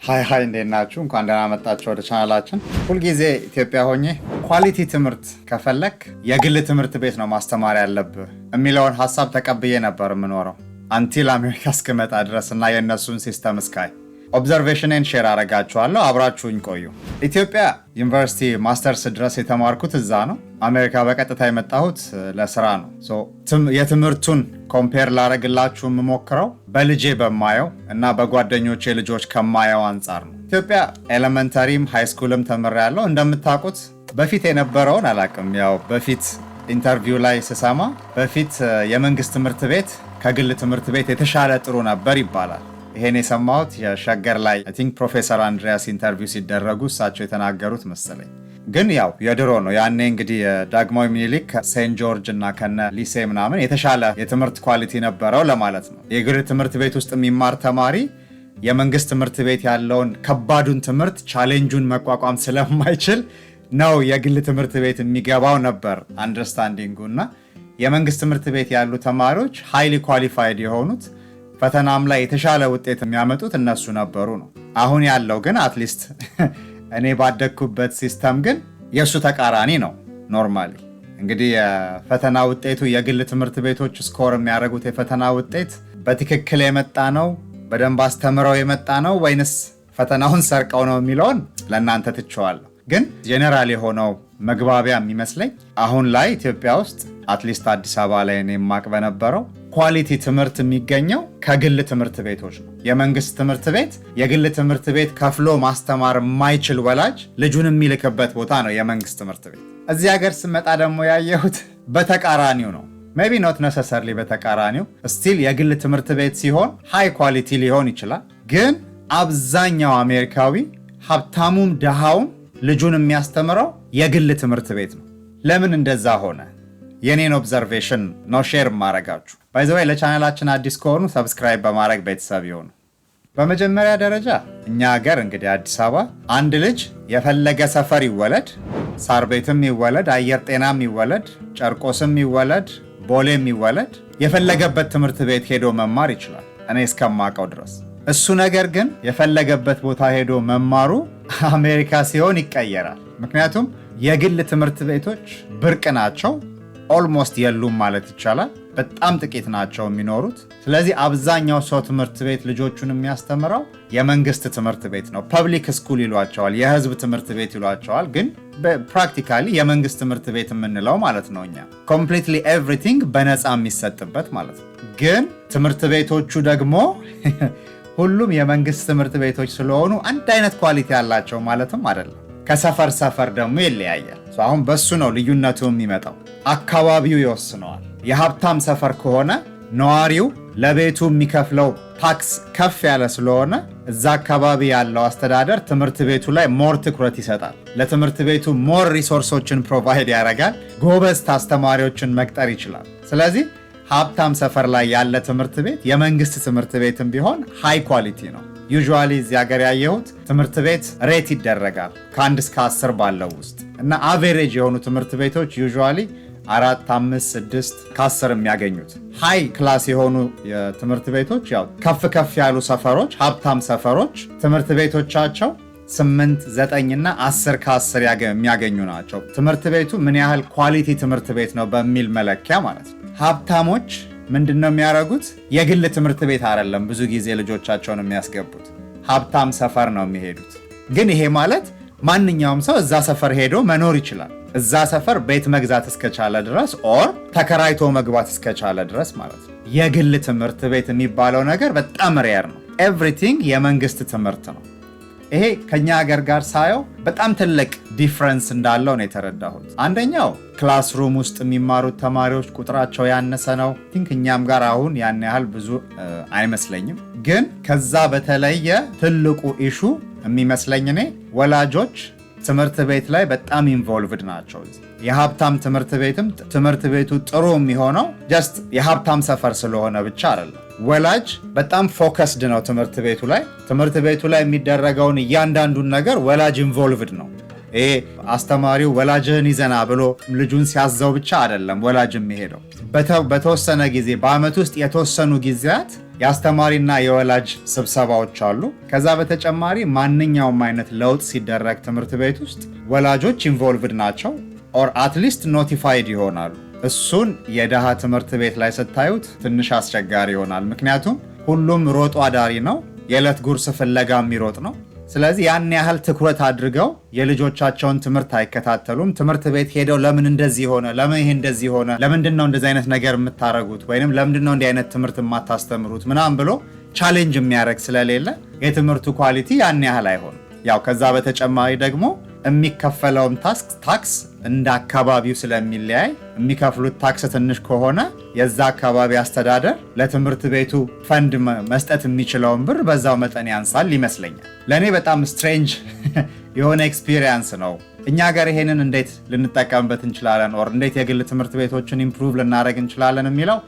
ሃይ እንዴት ናችሁ? እንኳን ደህና መጣችሁ ወደ ቻናላችን። ሁልጊዜ ኢትዮጵያ ሆኜ ኳሊቲ ትምህርት ከፈለክ የግል ትምህርት ቤት ነው ማስተማር ያለብህ የሚለውን ሀሳብ ተቀብዬ ነበር የምኖረው አንቲል አሜሪካ እስክመጣ ድረስ እና የእነሱን ሲስተም እስካይ ኦብዘርቬሽንን ሼር አረጋችኋለሁ። አብራችሁኝ ቆዩ። ኢትዮጵያ ዩኒቨርሲቲ ማስተርስ ድረስ የተማርኩት እዛ ነው። አሜሪካ በቀጥታ የመጣሁት ለስራ ነው። የትምህርቱን ኮምፔር ላረግላችሁ የምሞክረው በልጄ በማየው እና በጓደኞቼ ልጆች ከማየው አንጻር ነው። ኢትዮጵያ ኤሌመንተሪም ሃይስኩልም ተምሬያለሁ። እንደምታውቁት በፊት የነበረውን አላቅም። ያው በፊት ኢንተርቪው ላይ ስሰማ በፊት የመንግስት ትምህርት ቤት ከግል ትምህርት ቤት የተሻለ ጥሩ ነበር ይባላል። ይሄን የሰማሁት የሸገር ላይ አይ ቲንክ ፕሮፌሰር አንድሪያስ ኢንተርቪው ሲደረጉ እሳቸው የተናገሩት መሰለኝ። ግን ያው የድሮ ነው። ያኔ እንግዲህ ዳግማዊ ምኒልክ ሴንት ጆርጅ እና ከነ ሊሴ ምናምን የተሻለ የትምህርት ኳሊቲ ነበረው ለማለት ነው። የግል ትምህርት ቤት ውስጥ የሚማር ተማሪ የመንግስት ትምህርት ቤት ያለውን ከባዱን ትምህርት ቻሌንጁን መቋቋም ስለማይችል ነው የግል ትምህርት ቤት የሚገባው ነበር አንደርስታንዲንጉ። እና የመንግስት ትምህርት ቤት ያሉ ተማሪዎች ሃይሊ ኳሊፋይድ የሆኑት ፈተናም ላይ የተሻለ ውጤት የሚያመጡት እነሱ ነበሩ ነው። አሁን ያለው ግን አትሊስት እኔ ባደግኩበት ሲስተም ግን የእሱ ተቃራኒ ነው። ኖርማሊ እንግዲህ የፈተና ውጤቱ የግል ትምህርት ቤቶች ስኮር የሚያደርጉት የፈተና ውጤት በትክክል የመጣ ነው፣ በደንብ አስተምረው የመጣ ነው ወይንስ ፈተናውን ሰርቀው ነው የሚለውን ለእናንተ ትቼዋለሁ። ግን ጄኔራል የሆነው መግባቢያ የሚመስለኝ አሁን ላይ ኢትዮጵያ ውስጥ አትሊስት አዲስ አበባ ላይ እኔ የማቅ በነበረው ኳሊቲ ትምህርት የሚገኘው ከግል ትምህርት ቤቶች ነው። የመንግስት ትምህርት ቤት የግል ትምህርት ቤት ከፍሎ ማስተማር የማይችል ወላጅ ልጁን የሚልክበት ቦታ ነው የመንግስት ትምህርት ቤት። እዚህ ሀገር ስመጣ ደግሞ ያየሁት በተቃራኒው ነው። ሜቢ ኖት ነሰሰርሊ በተቃራኒው ስቲል የግል ትምህርት ቤት ሲሆን ሃይ ኳሊቲ ሊሆን ይችላል። ግን አብዛኛው አሜሪካዊ ሀብታሙም ድሃውም ልጁን የሚያስተምረው የግል ትምህርት ቤት ነው። ለምን እንደዛ ሆነ? የኔን ኦብዘርቬሽን ነው ሼር ማረጋችሁ። ባይ ዘ ወይ ለቻናላችን አዲስ ከሆኑ ሰብስክራይብ በማድረግ ቤተሰብ ይሁኑ። በመጀመሪያ ደረጃ እኛ ሀገር እንግዲህ አዲስ አበባ አንድ ልጅ የፈለገ ሰፈር ይወለድ፣ ሳር ቤትም ይወለድ፣ አየር ጤናም ይወለድ፣ ጨርቆስም ይወለድ፣ ቦሌም ይወለድ የፈለገበት ትምህርት ቤት ሄዶ መማር ይችላል እኔ እስከማውቀው ድረስ። እሱ ነገር ግን የፈለገበት ቦታ ሄዶ መማሩ አሜሪካ ሲሆን ይቀየራል። ምክንያቱም የግል ትምህርት ቤቶች ብርቅ ናቸው። ኦልሞስት የሉም ማለት ይቻላል። በጣም ጥቂት ናቸው የሚኖሩት። ስለዚህ አብዛኛው ሰው ትምህርት ቤት ልጆቹን የሚያስተምረው የመንግስት ትምህርት ቤት ነው። ፐብሊክ ስኩል ይሏቸዋል፣ የህዝብ ትምህርት ቤት ይሏቸዋል። ግን ፕራክቲካሊ የመንግስት ትምህርት ቤት የምንለው ማለት ነው እኛ ኮምፕሊትሊ ኤቭሪቲንግ በነፃ የሚሰጥበት ማለት ነው። ግን ትምህርት ቤቶቹ ደግሞ ሁሉም የመንግስት ትምህርት ቤቶች ስለሆኑ አንድ አይነት ኳሊቲ ያላቸው ማለትም አይደለም። ከሰፈር ሰፈር ደግሞ ይለያያል። አሁን በሱ ነው ልዩነቱ የሚመጣው። አካባቢው ይወስነዋል። የሀብታም ሰፈር ከሆነ ነዋሪው ለቤቱ የሚከፍለው ታክስ ከፍ ያለ ስለሆነ እዛ አካባቢ ያለው አስተዳደር ትምህርት ቤቱ ላይ ሞር ትኩረት ይሰጣል። ለትምህርት ቤቱ ሞር ሪሶርሶችን ፕሮቫይድ ያደርጋል። ጎበዝ አስተማሪዎችን መቅጠር ይችላል። ስለዚህ ሀብታም ሰፈር ላይ ያለ ትምህርት ቤት የመንግስት ትምህርት ቤትም ቢሆን ሃይ ኳሊቲ ነው። ዩዥዋሊ እዚህ ሀገር ያየሁት ትምህርት ቤት ሬት ይደረጋል ከ1 እስከ 10 ባለው ውስጥ እና አቬሬጅ የሆኑ ትምህርት ቤቶች ዩዥዋሊ 4፣ 5፣ 6 ከ10 የሚያገኙት። ሃይ ክላስ የሆኑ የትምህርት ቤቶች ያው ከፍ ያሉ ሰፈሮች፣ ሀብታም ሰፈሮች ትምህርት ቤቶቻቸው 8፣ 9 እና 10 ከ10 የሚያገኙ ናቸው። ትምህርት ቤቱ ምን ያህል ኳሊቲ ትምህርት ቤት ነው በሚል መለኪያ ማለት ነው። ሀብታሞች ምንድነው የሚያደርጉት? የግል ትምህርት ቤት አይደለም ብዙ ጊዜ ልጆቻቸውን የሚያስገቡት፣ ሀብታም ሰፈር ነው የሚሄዱት። ግን ይሄ ማለት ማንኛውም ሰው እዛ ሰፈር ሄዶ መኖር ይችላል። እዛ ሰፈር ቤት መግዛት እስከቻለ ድረስ ኦር ተከራይቶ መግባት እስከቻለ ድረስ ማለት ነው። የግል ትምህርት ቤት የሚባለው ነገር በጣም ሬር ነው። ኤቭሪቲንግ የመንግስት ትምህርት ነው። ይሄ ከኛ ሀገር ጋር ሳየው በጣም ትልቅ ዲፍረንስ እንዳለው ነው የተረዳሁት። አንደኛው ክላስሩም ውስጥ የሚማሩት ተማሪዎች ቁጥራቸው ያነሰ ነው። ቲንክ እኛም ጋር አሁን ያን ያህል ብዙ አይመስለኝም። ግን ከዛ በተለየ ትልቁ ኢሹ የሚመስለኝ እኔ ወላጆች ትምህርት ቤት ላይ በጣም ኢንቮልቭድ ናቸው። የሀብታም ትምህርት ቤትም ትምህርት ቤቱ ጥሩ የሚሆነው ጀስት የሀብታም ሰፈር ስለሆነ ብቻ አይደለም። ወላጅ በጣም ፎከስድ ነው ትምህርት ቤቱ ላይ። ትምህርት ቤቱ ላይ የሚደረገውን እያንዳንዱን ነገር ወላጅ ኢንቮልቭድ ነው። ይሄ አስተማሪው ወላጅህን ይዘና ብሎ ልጁን ሲያዘው ብቻ አይደለም ወላጅ የሚሄደው። በተወሰነ ጊዜ በአመት ውስጥ የተወሰኑ ጊዜያት የአስተማሪና የወላጅ ስብሰባዎች አሉ። ከዛ በተጨማሪ ማንኛውም አይነት ለውጥ ሲደረግ ትምህርት ቤት ውስጥ ወላጆች ኢንቮልቭድ ናቸው ኦር አትሊስት ኖቲፋይድ ይሆናሉ። እሱን የደሃ ትምህርት ቤት ላይ ስታዩት ትንሽ አስቸጋሪ ይሆናል። ምክንያቱም ሁሉም ሮጦ አዳሪ ነው፣ የዕለት ጉርስ ፍለጋ የሚሮጥ ነው። ስለዚህ ያን ያህል ትኩረት አድርገው የልጆቻቸውን ትምህርት አይከታተሉም። ትምህርት ቤት ሄደው ለምን እንደዚህ ሆነ፣ ለምን ይሄ እንደዚህ ሆነ፣ ለምንድን ነው እንደዚህ አይነት ነገር የምታረጉት ወይንም ለምንድን ነው እንዲህ አይነት ትምህርት የማታስተምሩት ምናምን ብሎ ቻሌንጅ የሚያደርግ ስለሌለ የትምህርቱ ኳሊቲ ያን ያህል አይሆንም። ያው ከዛ በተጨማሪ ደግሞ የሚከፈለውም ታክስ እንደ አካባቢው ስለሚለያይ የሚከፍሉት ታክስ ትንሽ ከሆነ የዛ አካባቢ አስተዳደር ለትምህርት ቤቱ ፈንድ መስጠት የሚችለውን ብር በዛው መጠን ያንሳል ይመስለኛል። ለእኔ በጣም ስትሬንጅ የሆነ ኤክስፒሪየንስ ነው። እኛ ሀገር ይሄንን እንዴት ልንጠቀምበት እንችላለን ኦር እንዴት የግል ትምህርት ቤቶችን ኢምፕሩቭ ልናደርግ እንችላለን የሚለው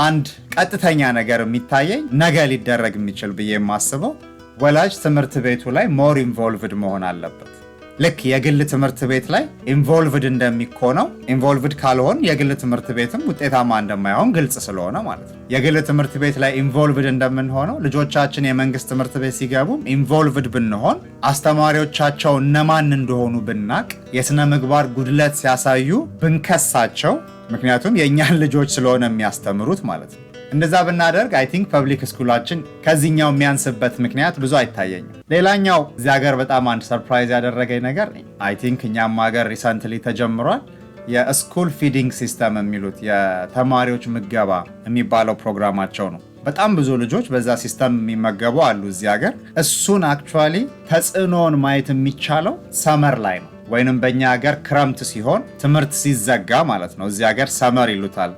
አንድ ቀጥተኛ ነገር የሚታየኝ ነገ ሊደረግ የሚችል ብዬ የማስበው ወላጅ ትምህርት ቤቱ ላይ ሞር ኢንቮልቭድ መሆን አለበት። ልክ የግል ትምህርት ቤት ላይ ኢንቮልቭድ እንደሚኮነው ኢንቮልቭድ ካልሆን የግል ትምህርት ቤትም ውጤታማ እንደማይሆን ግልጽ ስለሆነ ማለት ነው። የግል ትምህርት ቤት ላይ ኢንቮልቭድ እንደምንሆነው ልጆቻችን የመንግስት ትምህርት ቤት ሲገቡም ኢንቮልቭድ ብንሆን፣ አስተማሪዎቻቸው እነማን እንደሆኑ ብናቅ፣ የሥነ ምግባር ጉድለት ሲያሳዩ ብንከሳቸው፣ ምክንያቱም የእኛን ልጆች ስለሆነ የሚያስተምሩት ማለት ነው። እንደዛ ብናደርግ አይ ቲንክ ፐብሊክ ስኩላችን ከዚህኛው የሚያንስበት ምክንያት ብዙ አይታየኝም። ሌላኛው እዚህ ሀገር በጣም አንድ ሰርፕራይዝ ያደረገኝ ነገር አይ ቲንክ እኛም ሀገር ሪሰንትሊ ተጀምሯል። የስኩል ፊዲንግ ሲስተም የሚሉት የተማሪዎች ምገባ የሚባለው ፕሮግራማቸው ነው። በጣም ብዙ ልጆች በዛ ሲስተም የሚመገቡ አሉ እዚህ ሀገር። እሱን አክቹዋሊ ተጽዕኖውን ማየት የሚቻለው ሰመር ላይ ነው፣ ወይንም በእኛ ሀገር ክረምት ሲሆን ትምህርት ሲዘጋ ማለት ነው። እዚህ ሀገር ሰመር ይሉታል።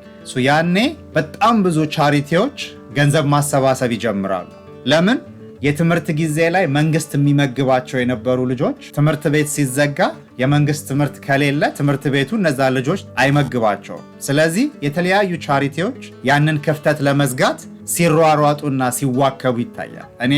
ያኔ በጣም ብዙ ቻሪቲዎች ገንዘብ ማሰባሰብ ይጀምራሉ። ለምን? የትምህርት ጊዜ ላይ መንግስት የሚመግባቸው የነበሩ ልጆች ትምህርት ቤት ሲዘጋ የመንግስት ትምህርት ከሌለ ትምህርት ቤቱ እነዛ ልጆች አይመግባቸውም። ስለዚህ የተለያዩ ቻሪቲዎች ያንን ክፍተት ለመዝጋት ሲሯሯጡና ሲዋከቡ ይታያል። እኔ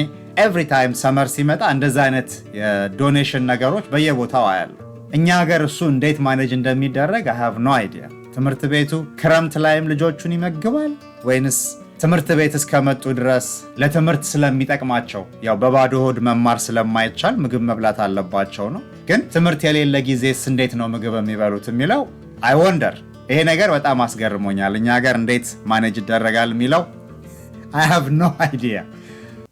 ኤቭሪ ታይም ሰመር ሲመጣ እንደዛ አይነት የዶኔሽን ነገሮች በየቦታው አያለሁ። እኛ ሀገር እሱ እንዴት ማኔጅ እንደሚደረግ I have no idea። ትምህርት ቤቱ ክረምት ላይም ልጆቹን ይመግባል ወይንስ ትምህርት ቤት እስከመጡ ድረስ ለትምህርት ስለሚጠቅማቸው ያው በባዶ ሆድ መማር ስለማይቻል ምግብ መብላት አለባቸው ነው? ግን ትምህርት የሌለ ጊዜስ እንዴት ነው ምግብ የሚበሉት የሚለው I wonder። ይሄ ነገር በጣም አስገርሞኛል። እኛ ሀገር እንዴት ማኔጅ ይደረጋል የሚለው I have no idea።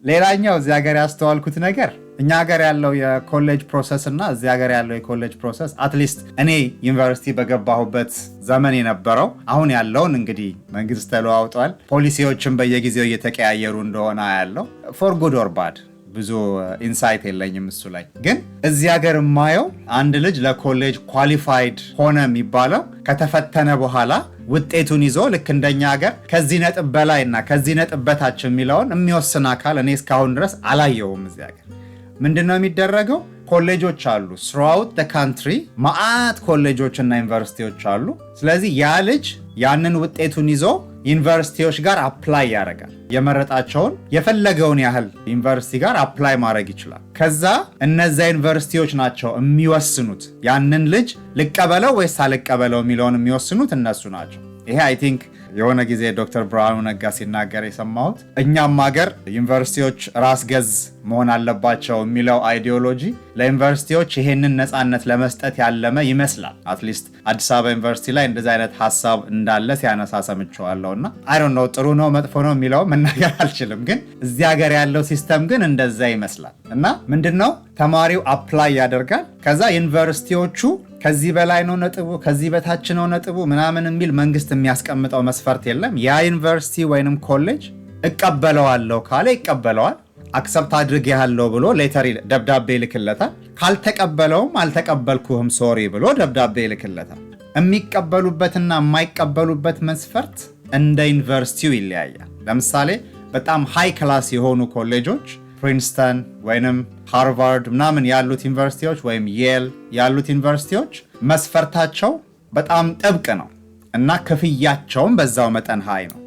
ሌላኛው እዚህ ሀገር ያስተዋልኩት ነገር እኛ ሀገር ያለው የኮሌጅ ፕሮሰስ እና እዚህ ሀገር ያለው የኮሌጅ ፕሮሰስ አትሊስት እኔ ዩኒቨርሲቲ በገባሁበት ዘመን የነበረው አሁን ያለውን እንግዲህ መንግስት ተለዋውጧል። ፖሊሲዎችን በየጊዜው እየተቀያየሩ እንደሆነ ያለው ፎር ጉድ ኦር ባድ ብዙ ኢንሳይት የለኝም እሱ ላይ። ግን እዚህ ሀገር የማየው አንድ ልጅ ለኮሌጅ ኳሊፋይድ ሆነ የሚባለው ከተፈተነ በኋላ ውጤቱን ይዞ ልክ እንደኛ ሀገር ከዚህ ነጥብ በላይ እና ከዚህ ነጥብ በታች የሚለውን የሚወስን አካል እኔ እስካሁን ድረስ አላየውም። እዚህ ሀገር ምንድነው የሚደረገው? ኮሌጆች አሉ throughout the country ማአት ኮሌጆች እና ዩኒቨርሲቲዎች አሉ። ስለዚህ ያ ልጅ ያንን ውጤቱን ይዞ ዩኒቨርሲቲዎች ጋር አፕላይ ያደርጋል። የመረጣቸውን የፈለገውን ያህል ዩኒቨርሲቲ ጋር አፕላይ ማድረግ ይችላል። ከዛ እነዛ ዩኒቨርሲቲዎች ናቸው የሚወስኑት ያንን ልጅ ልቀበለው ወይስ አልቀበለው የሚለውን የሚወስኑት እነሱ ናቸው። ይሄ አይ ቲንክ የሆነ ጊዜ ዶክተር ብርሃኑ ነጋ ሲናገር የሰማሁት እኛም ሀገር ዩኒቨርሲቲዎች ራስ ገዝ መሆን አለባቸው የሚለው አይዲዮሎጂ ለዩኒቨርሲቲዎች ይሄንን ነፃነት ለመስጠት ያለመ ይመስላል። አትሊስት አዲስ አበባ ዩኒቨርሲቲ ላይ እንደዚህ አይነት ሀሳብ እንዳለ ሲያነሳ ሰምቼዋለሁ እና አይ ዶንት ኖ ጥሩ ነው መጥፎ ነው የሚለው መናገር አልችልም። ግን እዚህ ሀገር ያለው ሲስተም ግን እንደዛ ይመስላል እና ምንድነው ተማሪው አፕላይ ያደርጋል። ከዛ ዩኒቨርሲቲዎቹ ከዚህ በላይ ነው ነጥቡ፣ ከዚህ በታች ነው ነጥቡ ምናምን የሚል መንግስት የሚያስቀምጠው መስፈርት የለም። ያ ዩኒቨርሲቲ ወይንም ኮሌጅ እቀበለዋለሁ ካለ ይቀበለዋል። አክሰፕት አድርጌያለሁ ብሎ ሌተር ደብዳቤ ይልክለታል። ካልተቀበለውም አልተቀበልኩህም ሶሪ ብሎ ደብዳቤ ይልክለታል። የሚቀበሉበትና የማይቀበሉበት መስፈርት እንደ ዩኒቨርሲቲው ይለያያል። ለምሳሌ በጣም ሃይ ክላስ የሆኑ ኮሌጆች ፕሪንስተን ወይንም ሃርቫርድ ምናምን ያሉት ዩኒቨርሲቲዎች ወይም የል ያሉት ዩኒቨርሲቲዎች መስፈርታቸው በጣም ጥብቅ ነው እና ክፍያቸውም በዛው መጠን ሃይ ነው።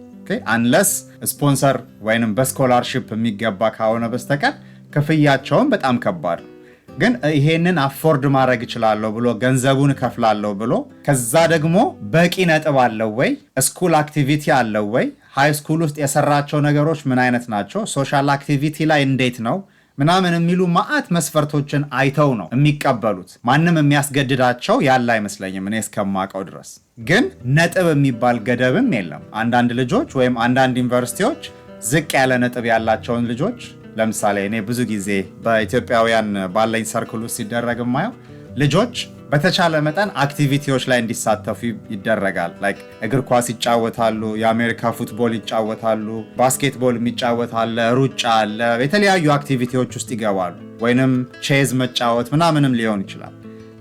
አንለስ ስፖንሰር ወይንም በስኮላርሺፕ የሚገባ ከሆነ በስተቀር ክፍያቸውም በጣም ከባድ ነው። ግን ይሄንን አፎርድ ማድረግ እችላለሁ ብሎ ገንዘቡን እከፍላለሁ ብሎ ከዛ ደግሞ በቂ ነጥብ አለው ወይ፣ ስኩል አክቲቪቲ አለው ወይ፣ ሃይ ስኩል ውስጥ የሰራቸው ነገሮች ምን አይነት ናቸው፣ ሶሻል አክቲቪቲ ላይ እንዴት ነው ምናምን የሚሉ ማአት መስፈርቶችን አይተው ነው የሚቀበሉት። ማንም የሚያስገድዳቸው ያለ አይመስለኝም እኔ እስከማውቀው ድረስ። ግን ነጥብ የሚባል ገደብም የለም። አንዳንድ ልጆች ወይም አንዳንድ ዩኒቨርሲቲዎች ዝቅ ያለ ነጥብ ያላቸውን ልጆች ለምሳሌ እኔ ብዙ ጊዜ በኢትዮጵያውያን ባለኝ ሰርክል ውስጥ ሲደረግ የማየው ልጆች በተቻለ መጠን አክቲቪቲዎች ላይ እንዲሳተፉ ይደረጋል። ላይክ እግር ኳስ ይጫወታሉ፣ የአሜሪካ ፉትቦል ይጫወታሉ፣ ባስኬትቦል የሚጫወት አለ፣ ሩጫ አለ፣ የተለያዩ አክቲቪቲዎች ውስጥ ይገባሉ። ወይንም ቼዝ መጫወት ምናምንም ሊሆን ይችላል።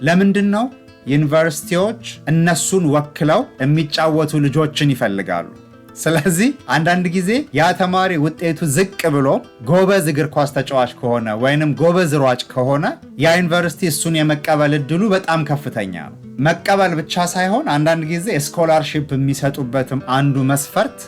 ለምንድን ነው ዩኒቨርሲቲዎች እነሱን ወክለው የሚጫወቱ ልጆችን ይፈልጋሉ? ስለዚህ አንዳንድ ጊዜ ያ ተማሪ ውጤቱ ዝቅ ብሎ ጎበዝ እግር ኳስ ተጫዋች ከሆነ ወይንም ጎበዝ ሯጭ ከሆነ ያ ዩኒቨርሲቲ እሱን የመቀበል እድሉ በጣም ከፍተኛ ነው። መቀበል ብቻ ሳይሆን አንዳንድ ጊዜ ስኮላርሺፕ የሚሰጡበትም አንዱ መስፈርት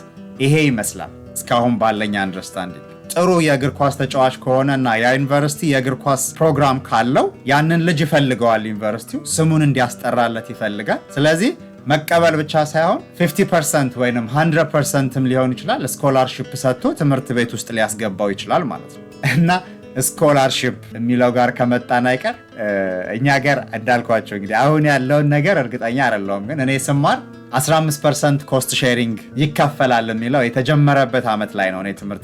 ይሄ ይመስላል እስካሁን ባለኝ አንደርስታንዲንግ። ጥሩ የእግር ኳስ ተጫዋች ከሆነና ያ ዩኒቨርሲቲ የእግር ኳስ ፕሮግራም ካለው ያንን ልጅ ይፈልገዋል፣ ዩኒቨርሲቲው ስሙን እንዲያስጠራለት ይፈልጋል። ስለዚህ መቀበል ብቻ ሳይሆን 50% ወይንም 100%ም ሊሆን ይችላል ስኮላርሺፕ ሰጥቶ ትምህርት ቤት ውስጥ ሊያስገባው ይችላል ማለት ነው። እና ስኮላርሺፕ የሚለው ጋር ከመጣን አይቀር እኛ ጋር እንዳልኳቸው እንግዲህ አሁን ያለውን ነገር እርግጠኛ አይደለሁም፣ ግን እኔ ስማር 15% ኮስት ሼሪንግ ይከፈላል የሚለው የተጀመረበት ዓመት ላይ ነው እኔ ትምህርት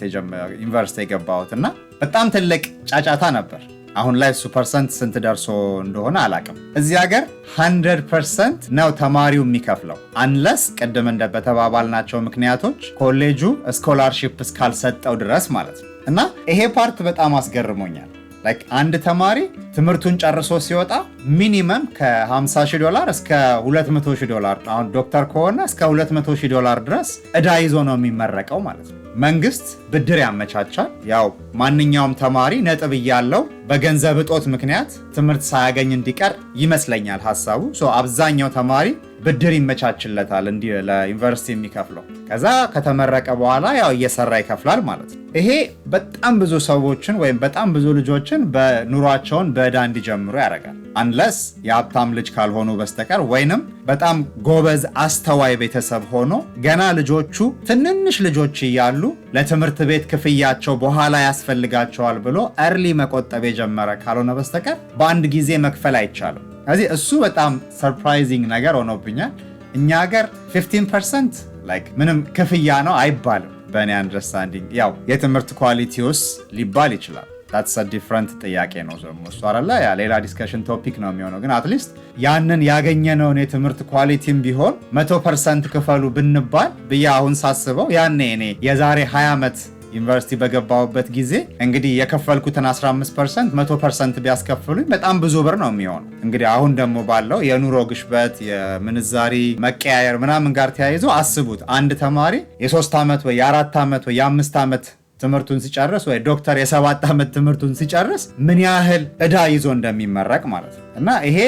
ዩኒቨርሲቲ የገባሁት እና በጣም ትልቅ ጫጫታ ነበር። አሁን ላይ እሱ ፐርሰንት ስንት ደርሶ እንደሆነ አላቅም። እዚህ ሀገር 100% ነው ተማሪው የሚከፍለው አንለስ ቅድም በተባባልናቸው ምክንያቶች ኮሌጁ ስኮላርሺፕ እስካልሰጠው ድረስ ማለት ነው። እና ይሄ ፓርት በጣም አስገርሞኛል። ላይክ አንድ ተማሪ ትምህርቱን ጨርሶ ሲወጣ ሚኒመም $50,000 እስከ $200,000 አሁን ዶክተር ከሆነ እስከ $200,000 ድረስ ዕዳ ይዞ ነው የሚመረቀው ማለት ነው። መንግስት ብድር ያመቻቻል። ያው ማንኛውም ተማሪ ነጥብ እያለው በገንዘብ እጦት ምክንያት ትምህርት ሳያገኝ እንዲቀር ይመስለኛል ሐሳቡ። አብዛኛው ተማሪ ብድር ይመቻችለታል እንዲህ ለዩኒቨርሲቲ የሚከፍለው። ከዛ ከተመረቀ በኋላ ያው እየሰራ ይከፍላል ማለት ነው። ይሄ በጣም ብዙ ሰዎችን ወይም በጣም ብዙ ልጆችን በኑሯቸውን በዕዳ እንዲጀምሩ ያደርጋል። አንለስ የሀብታም ልጅ ካልሆኑ በስተቀር ወይንም በጣም ጎበዝ አስተዋይ ቤተሰብ ሆኖ ገና ልጆቹ ትንንሽ ልጆች እያሉ ለትምህርት ቤት ክፍያቸው በኋላ ያስፈልጋቸዋል ብሎ እርሊ መቆጠብ የጀመረ ካልሆነ በስተቀር በአንድ ጊዜ መክፈል አይቻልም። ስለዚህ እሱ በጣም ሰርፕራይዚንግ ነገር ሆኖብኛል። እኛ ሀገር 15% ላይክ ምንም ክፍያ ነው አይባልም በእኔ አንደርስታንዲንግ። ያው የትምህርት ኳሊቲውስ ሊባል ይችላል። that's a different ጥያቄ ነው ደግሞ እሱ አይደለ፣ ያ ሌላ ዲስከሽን ቶፒክ ነው የሚሆነው። ግን አትሊስት ያንን ያገኘነውን የትምህርት ኳሊቲም ቢሆን 100% ክፈሉ ብንባል ብዬ አሁን ሳስበው ያኔ እኔ የዛሬ 20 ዓመት ዩኒቨርሲቲ በገባሁበት ጊዜ እንግዲህ የከፈልኩትን 15% 100% ቢያስከፍሉኝ በጣም ብዙ ብር ነው የሚሆነው። እንግዲህ አሁን ደግሞ ባለው የኑሮ ግሽበት የምንዛሪ መቀያየር ምናምን ጋር ተያይዞ አስቡት አንድ ተማሪ የ3 ዓመት ወይ የ4 ዓመት ወይ የ5 ዓመት ትምህርቱን ሲጨርስ ወይ ዶክተር የ7 ዓመት ትምህርቱን ሲጨርስ ምን ያህል ዕዳ ይዞ እንደሚመረቅ ማለት ነው። እና ይሄ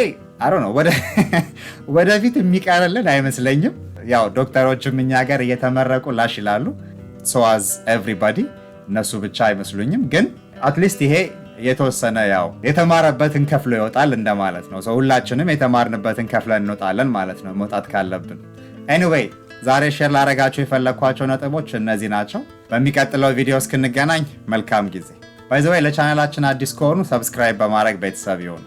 አሮ ነው ወደፊት የሚቀርልን አይመስለኝም። ያው ዶክተሮችም እኛ ጋር እየተመረቁ ላሽ ይላሉ so as everybody እነሱ ብቻ አይመስሉኝም። ግን አትሊስት ይሄ የተወሰነ ያው የተማረበትን ከፍሎ ይወጣል እንደማለት ነው። ሁላችንም የተማርንበትን ከፍለን እንወጣለን ማለት ነው መውጣት ካለብን። ኤኒዌይ ዛሬ ሼር ላደርጋችሁ የፈለኳቸው ነጥቦች እነዚህ ናቸው። በሚቀጥለው ቪዲዮ እስክንገናኝ መልካም ጊዜ። ባይ ዘ ወይ ለቻናላችን አዲስ ከሆኑ ሰብስክራይብ በማድረግ ቤተሰብ ይሁኑ።